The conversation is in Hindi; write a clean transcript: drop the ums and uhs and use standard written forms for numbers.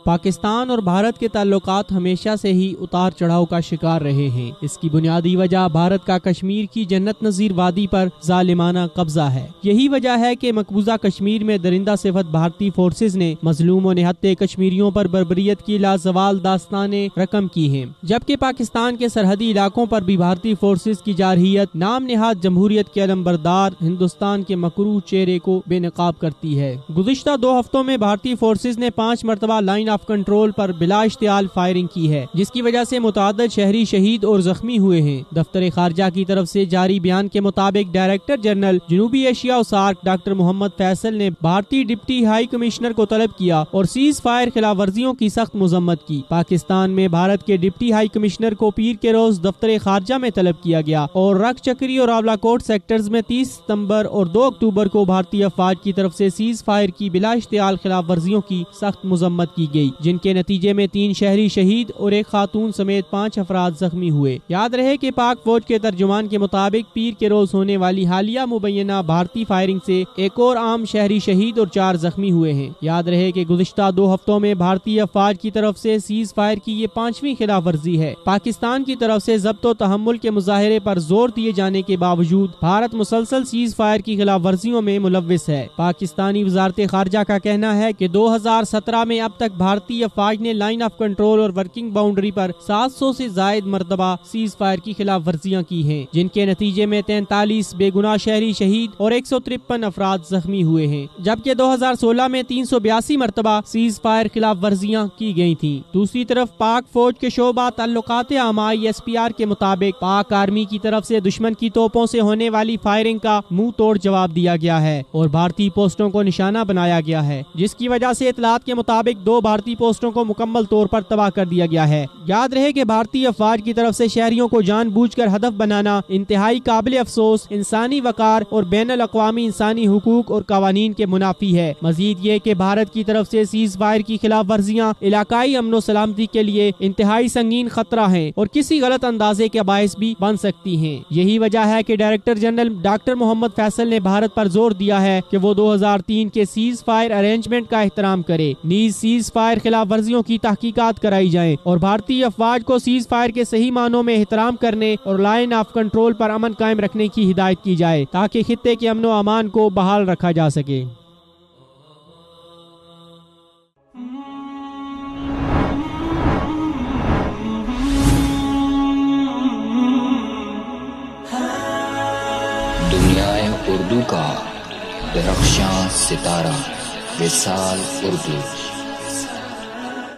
पाकिस्तान और भारत के ताल्लुकात हमेशा से ही उतार चढ़ाव का शिकार रहे हैं। इसकी बुनियादी वजह भारत का कश्मीर की जन्नत नजीर वादी पर जालिमाना कब्जा है। यही वजह है कि मकबूजा कश्मीर में दरिंदा सिफत भारतीय फोर्सेज ने मजलूम और निहत्ते कश्मीरियों पर बर्बरियत की लाजवाल दास्ताने रकम की हैं, जबकि पाकिस्तान के सरहदी इलाकों पर भी भारतीय फोर्सेज की जारहियत नाम निहाद जमहूरियत के अलंबरदार हिंदुस्तान के मकरूह चेहरे को बेनकाब करती है। गुज़िश्ता 2 हफ्तों में भारतीय फोर्सेज ने 5 मरतबा लाइन ऑफ कंट्रोल पर बिला इश्तियाल फायरिंग की है, जिसकी वजह से मुताद्दिद शहरी शहीद और जख्मी हुए हैं। दफ्तर खारजा की तरफ से जारी बयान के मुताबिक डायरेक्टर जनरल जनूबी एशिया और सार्क डॉक्टर मोहम्मद फैसल ने भारतीय डिप्टी हाई कमिश्नर को तलब किया और सीज फायर खिलाफ वर्जियों की सख्त मजम्मत की। पाकिस्तान में भारत के डिप्टी हाई कमिश्नर को पीर के रोज दफ्तर खारजा में तलब किया गया और रख चक्री और आवलाकोट सेक्टर्स में 30 सितंबर और 2 अक्टूबर को भारतीय अफवाज की तरफ से सीज फायर की बिला इश्तियाल खिलाफ वर्जियों की सख्त मजम्मत की गई, जिनके नतीजे में 3 शहरी शहीद और 1 खातून समेत 5 अफराद जख्मी हुए। याद रहे कि पाक फौज के तर्जुमान के मुताबिक पीर के रोज होने वाली हालिया मुबैना भारतीय फायरिंग से एक और आम शहरी शहीद और 4 जख्मी हुए हैं। याद रहे कि गुज़िश्ता 2 हफ्तों में भारतीय अफवाज की तरफ से सीज फायर की ये 5वीं खिलाफ वर्जी है। पाकिस्तान की तरफ से ज़ब्त व तहम्मुल के मुजाहरे पर जोर दिए जाने के बावजूद भारत मुसलसल सीज फायर की खिलाफ वर्जियों में मुलव्विस है। पाकिस्तानी वजारत खारजा का कहना है कि 2017 में अब तक भारतीय अफवाज ने लाइन ऑफ कंट्रोल और वर्किंग बाउंड्री पर 700 से जायद मरतबा सीज फायर की खिलाफ वर्जियाँ की हैं, जिनके नतीजे में 43 बेगुनाह शहरी शहीद और 153 अफराद जख्मी हुए हैं, जबकि 2016 में 382 मरतबा सीज फायर खिलाफ वर्जियाँ की गयी थी। दूसरी तरफ पाक फौज के शोबा ताल्लुकात आमा SPR के मुताबिक पाक आर्मी की तरफ से दुश्मन की तोपों से होने वाली फायरिंग का मुंह तोड़ जवाब दिया गया है और भारतीय पोस्टों को निशाना बनाया गया है, जिसकी वजह से इतलात के मुताबिक 2 भारतीय पोस्टों को मुकम्मल तौर पर तबाह कर दिया गया है। याद रहे कि भारतीय अफवाज की तरफ से शहरियों को जानबूझकर हदफ बनाना इंतहाई काबिल अफसोस, इंसानी वकार और बैनुल अक़वामी इंसानी हुकूक और कवानीन के मुनाफी है। मजीद ये कि भारत की तरफ से सीज फायर की खिलाफ वर्जियाँ इलाकाई अमन सलामती के लिए इंतहाई संगीन खतरा है और किसी गलत अंदाजे के बायस भी बन सकती हैं। यही वजह है कि director general doctor Mohammed Faisal ने भारत पर जोर दिया है कि वो 2003 के सीज फायर अरेंजमेंट का एहतराम करे, नीज सीज फायर खिलाफ वर्जियों की तहकीकात कराई जाए और भारतीय अफवाज को सीज फायर के सही मानों में एहतराम करने और लाइन ऑफ कंट्रोल पर अमन कायम रखने की हिदायत की जाए, ताकि खित्ते के अमन व अमान को बहाल रखा जा सके। दुनियाए उर्दू का दरख्शां सितारा विसाल उर्दू।